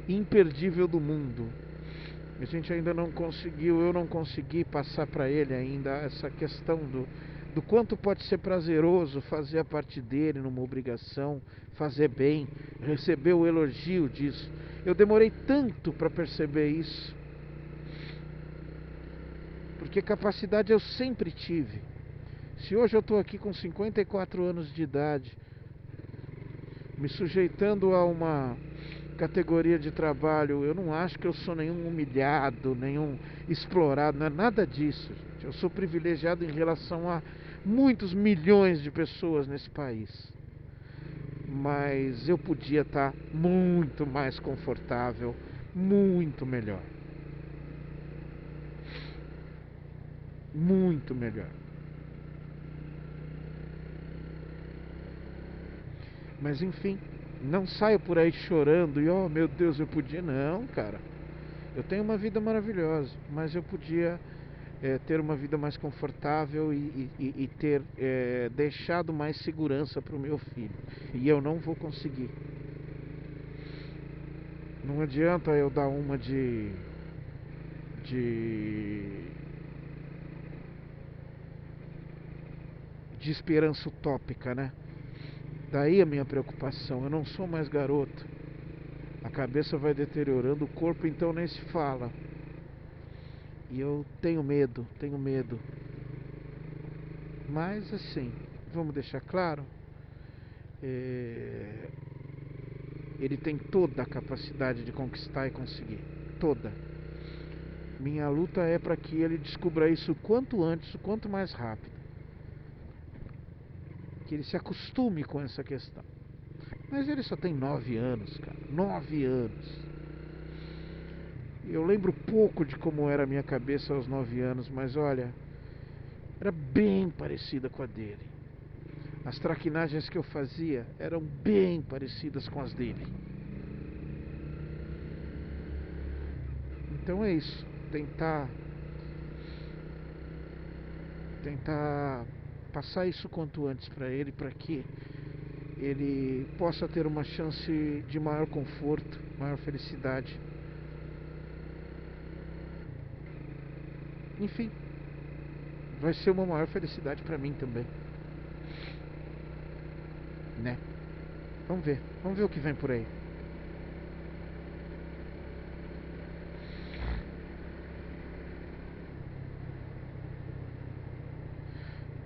imperdível do mundo. A gente ainda não conseguiu, eu não consegui passar para ele ainda essa questão do quanto pode ser prazeroso fazer a parte dele numa obrigação, fazer bem, receber o elogio disso. Eu demorei tanto para perceber isso, porque capacidade eu sempre tive. Se hoje eu estou aqui com 54 anos de idade, me sujeitando a uma categoria de trabalho, eu não acho que eu sou nenhum humilhado, nenhum explorado, não é nada disso, gente. Eu sou privilegiado em relação a muitos milhões de pessoas nesse país. Mas eu podia estar muito mais confortável, muito melhor. Muito melhor. Mas enfim, não saio por aí chorando e oh meu Deus, eu podia. Não, cara. Eu tenho uma vida maravilhosa, mas eu podia ter uma vida mais confortável e ter deixado mais segurança para o meu filho. E eu não vou conseguir. Não adianta eu dar uma de, de esperança utópica, né? Daí a minha preocupação. Eu não sou mais garoto. A cabeça vai deteriorando, o corpo então nem se fala. E eu tenho medo, tenho medo. Mas assim, vamos deixar claro, é, ele tem toda a capacidade de conquistar e conseguir. Toda. Minha luta é para que ele descubra isso o quanto antes, o quanto mais rápido. Que ele se acostume com essa questão. Mas ele só tem 9 anos, cara. 9 anos. Eu lembro pouco de como era a minha cabeça aos 9 anos, mas olha, era bem parecida com a dele. As traquinagens que eu fazia eram bem parecidas com as dele. Então é isso. Tentar passar isso quanto antes para ele, para que ele possa ter uma chance de maior conforto, maior felicidade. Enfim, vai ser uma maior felicidade para mim também, né? Vamos ver o que vem por aí.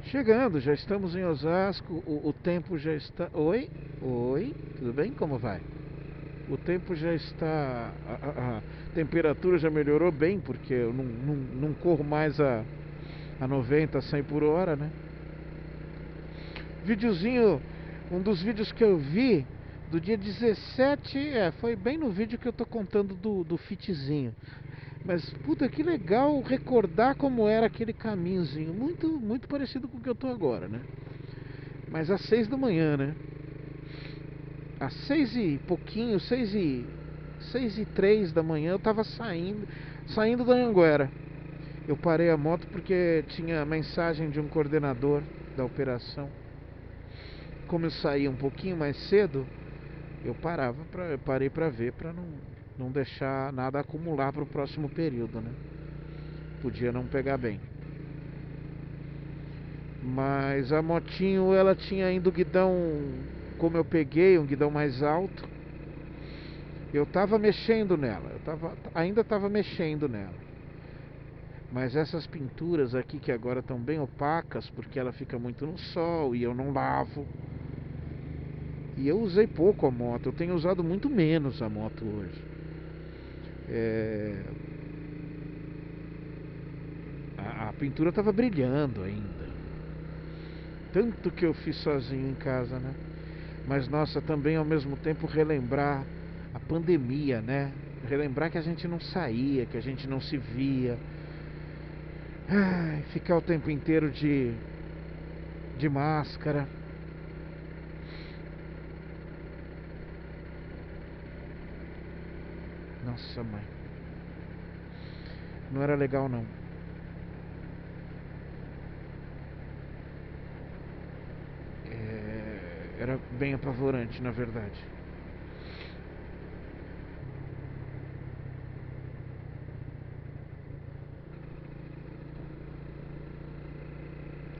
Chegando, já estamos em Osasco, o tempo já está... Oi, tudo bem? Como vai? O tempo já está... A temperatura já melhorou bem, porque eu não corro mais a 90, 100 por hora, né? Videozinho, um dos vídeos que eu vi do dia 17, foi bem no vídeo que eu tô contando do fitzinho. Mas, puta, que legal recordar como era aquele caminhozinho. Muito parecido com o que eu tô agora, né? Mas às 6 da manhã, né? Às 6 e pouquinho, 6 e 3 da manhã, eu tava saindo da Anhanguera. Eu parei a moto porque tinha mensagem de um coordenador da operação. Como eu saía um pouquinho mais cedo, eu parei pra ver, pra não deixar nada acumular pro próximo período, né? Podia não pegar bem. Mas a motinho, ela tinha ainda o guidão, como eu peguei, um guidão mais alto. Eu tava mexendo nela, ainda tava mexendo nela. Mas essas pinturas aqui que agora estão bem opacas, porque ela fica muito no sol e eu não lavo. E eu usei pouco a moto, eu tenho usado muito menos a moto hoje. A pintura estava brilhando ainda. Tanto que eu fiz sozinho em casa, né? Mas nossa, também ao mesmo tempo relembrar a pandemia, né? Relembrar que a gente não saía, que a gente não se via. Ai, ficar o tempo inteiro de máscara. Nossa, mãe. Não era legal, não. Era bem apavorante, na verdade.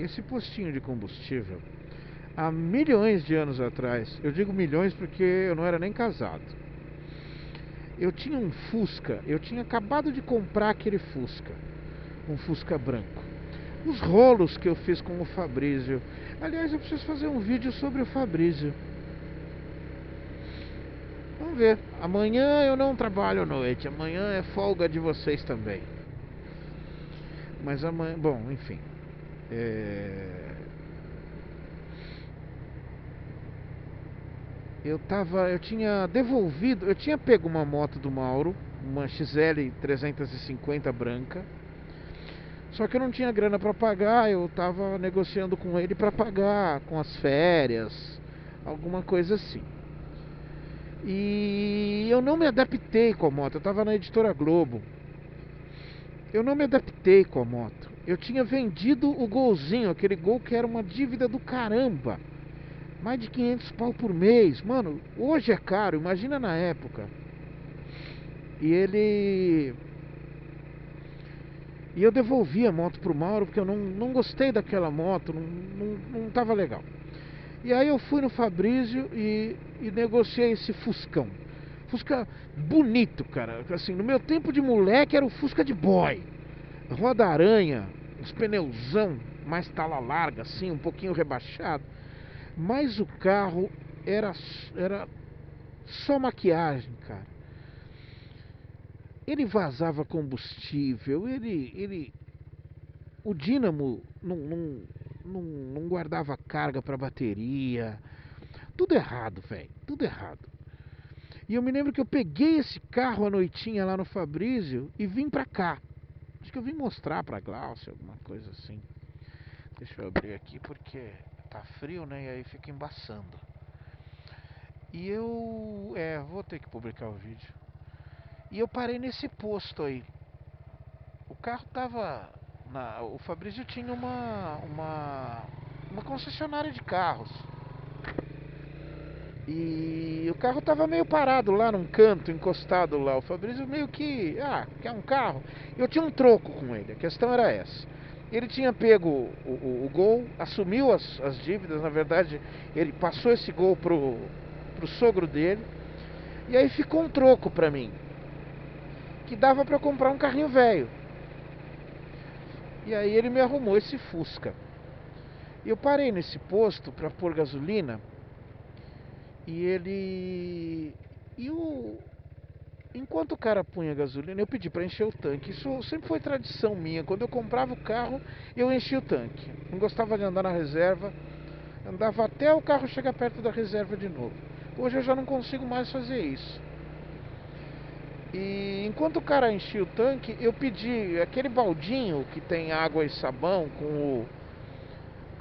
Esse postinho de combustível, há milhões de anos atrás, eu digo milhões porque eu não era nem casado. Eu tinha um Fusca, eu tinha acabado de comprar aquele Fusca, um Fusca branco. Os rolos que eu fiz com o Fabrício. Aliás, eu preciso fazer um vídeo sobre o Fabrício. Vamos ver. Amanhã eu não trabalho à noite. Amanhã é folga de vocês também. Mas amanhã... Bom, enfim. Eu tinha devolvido... Eu tinha pego uma moto do Mauro. Uma XL 350 branca. Só que eu não tinha grana pra pagar. Eu tava negociando com ele pra pagar com as férias. Alguma coisa assim. E eu não me adaptei com a moto. Eu tava na Editora Globo. Eu não me adaptei com a moto. Eu tinha vendido o Golzinho, aquele Gol que era uma dívida do caramba. Mais de 500 pau por mês. Mano, hoje é caro, imagina na época. E eu devolvi a moto pro Mauro porque eu não gostei daquela moto, não tava legal. E aí eu fui no Fabrício e negociei esse Fuscão. Fusca bonito, cara. Assim, no meu tempo de moleque era o Fusca de boy. Roda aranha, os pneuzão mais tala larga, assim, um pouquinho rebaixado. Mas o carro era só maquiagem, cara. Ele vazava combustível, o dínamo não guardava carga para bateria. Tudo errado, velho, tudo errado. E eu me lembro que eu peguei esse carro à noitinha lá no Fabrício e vim pra cá. Acho que eu vim mostrar pra Glaucia, alguma coisa assim. Deixa eu abrir aqui porque tá frio, né? E aí fica embaçando. E eu... vou ter que publicar o vídeo. E eu parei nesse posto aí. O carro tava... O Fabrício tinha uma concessionária de carros. E o carro tava meio parado lá num canto, encostado lá. O Fabrício meio que... quer um carro? Eu tinha um troco com ele, a questão era essa. Ele tinha pego o Gol, assumiu as dívidas, na verdade, ele passou esse Gol pro sogro dele. E aí ficou um troco pra mim, que dava pra comprar um carrinho velho. E aí ele me arrumou esse Fusca. Eu parei nesse posto pra pôr gasolina. E ele... Enquanto o cara punha gasolina, eu pedi para encher o tanque. Isso sempre foi tradição minha. Quando eu comprava o carro, eu enchia o tanque. Não gostava de andar na reserva. Andava até o carro chegar perto da reserva de novo. Hoje eu já não consigo mais fazer isso. E enquanto o cara enchia o tanque, eu pedi aquele baldinho que tem água e sabão com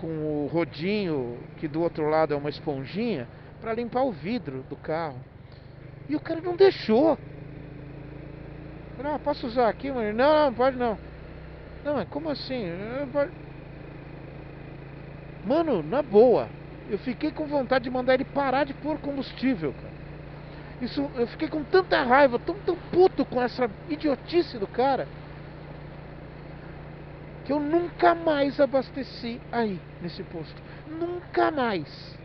o rodinho, que do outro lado é uma esponjinha, para limpar o vidro do carro. E o cara não deixou. Não, posso usar aqui, mano? Não, pode não. Não, mas como assim? Mano, na boa, eu fiquei com vontade de mandar ele parar de pôr combustível, cara. Isso, eu fiquei com tanta raiva, tão puto com essa idiotice do cara, que eu nunca mais abasteci aí, nesse posto. Nunca mais.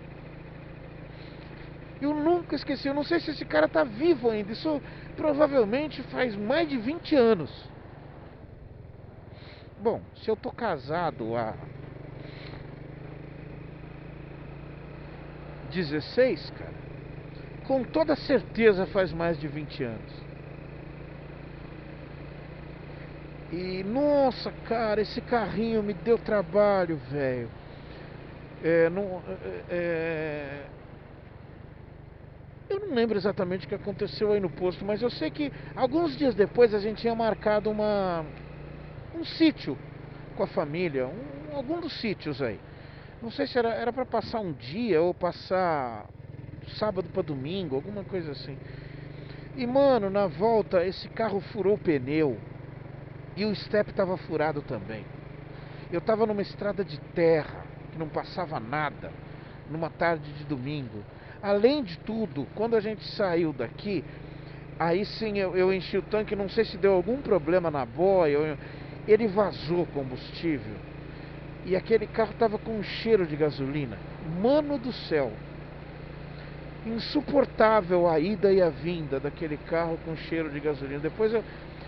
Eu nunca esqueci, eu não sei se esse cara tá vivo ainda. Isso provavelmente faz mais de 20 anos. Bom, se eu tô casado há 16, cara, com toda certeza faz mais de 20 anos. E nossa, cara, esse carrinho me deu trabalho, velho. Eu não lembro exatamente o que aconteceu aí no posto, mas eu sei que alguns dias depois a gente tinha marcado um sítio com a família, algum dos sítios aí. Não sei se era para passar um dia ou passar sábado para domingo, alguma coisa assim. E mano, na volta esse carro furou o pneu e o step estava furado também. Eu estava numa estrada de terra que não passava nada, numa tarde de domingo. Além de tudo, quando a gente saiu daqui, aí sim eu enchi o tanque, não sei se deu algum problema na boia, ele vazou combustível. E aquele carro estava com um cheiro de gasolina. Mano do céu. Insuportável a ida e a vinda daquele carro com cheiro de gasolina. Depois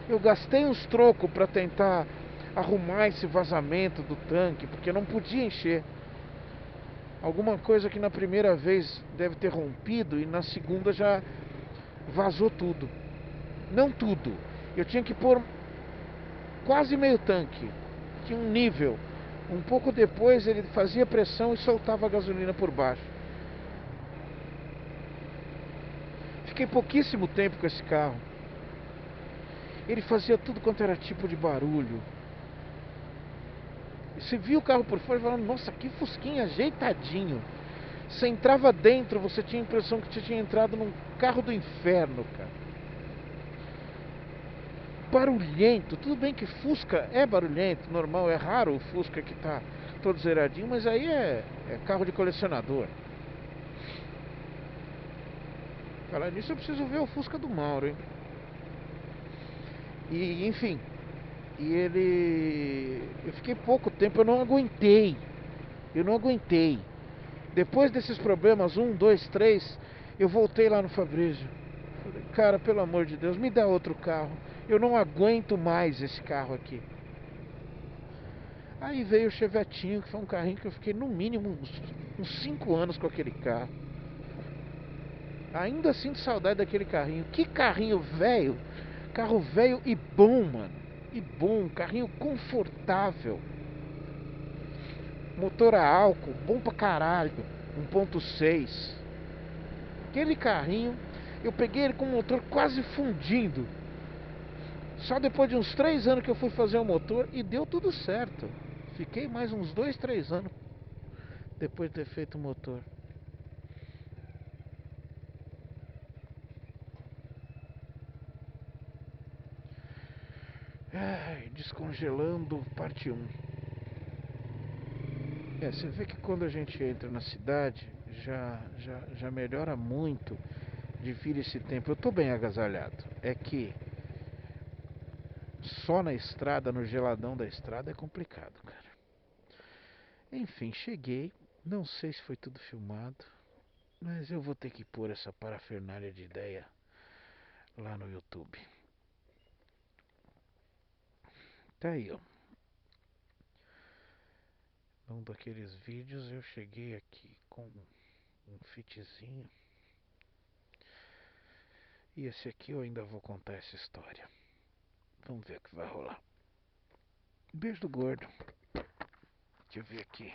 eu gastei uns trocos para tentar arrumar esse vazamento do tanque, porque não podia encher. Alguma coisa que na primeira vez deve ter rompido e na segunda já vazou tudo. Não tudo. Eu tinha que pôr quase meio tanque. Tinha um nível. Um pouco depois ele fazia pressão e soltava a gasolina por baixo. Fiquei pouquíssimo tempo com esse carro. Ele fazia tudo quanto era tipo de barulho. Você via o carro por fora e falava, nossa, que fusquinha ajeitadinho. Você entrava dentro, você tinha a impressão que você tinha entrado num carro do inferno, cara. Barulhento, tudo bem que Fusca é barulhento, normal, é raro o Fusca que tá todo zeradinho, mas aí é carro de colecionador. Falar nisso eu preciso ver o Fusca do Mauro, hein? E enfim, eu fiquei pouco tempo, eu não aguentei. Depois desses problemas, 1, 2, 3, eu voltei lá no Fabrício. Falei, cara, pelo amor de Deus, me dá outro carro. Eu não aguento mais esse carro aqui. Aí veio o Chevetinho, que foi um carrinho que eu fiquei no mínimo uns 5 anos com aquele carro. Ainda sinto saudade daquele carrinho. Que carrinho velho. Carro velho e bom, mano. E bom, carrinho confortável. Motor a álcool, bom pra caralho. 1.6. Aquele carrinho, eu peguei ele com o motor quase fundindo. Só depois de uns 3 anos que eu fui fazer o motor e deu tudo certo. Fiquei mais uns 2, 3 anos depois de ter feito o motor. Ai, descongelando, parte 1. Você vê que quando a gente entra na cidade, já melhora muito de vir esse tempo. Eu tô bem agasalhado. É que só na estrada, no geladão da estrada, é complicado, cara. Enfim, cheguei. Não sei se foi tudo filmado, mas eu vou ter que pôr essa parafernália de ideia lá no YouTube. Tá aí, ó. Num daqueles vídeos eu cheguei aqui com um fitzinho. E esse aqui eu ainda vou contar essa história. Vamos ver o que vai rolar. Beijo do gordo. Deixa eu ver aqui.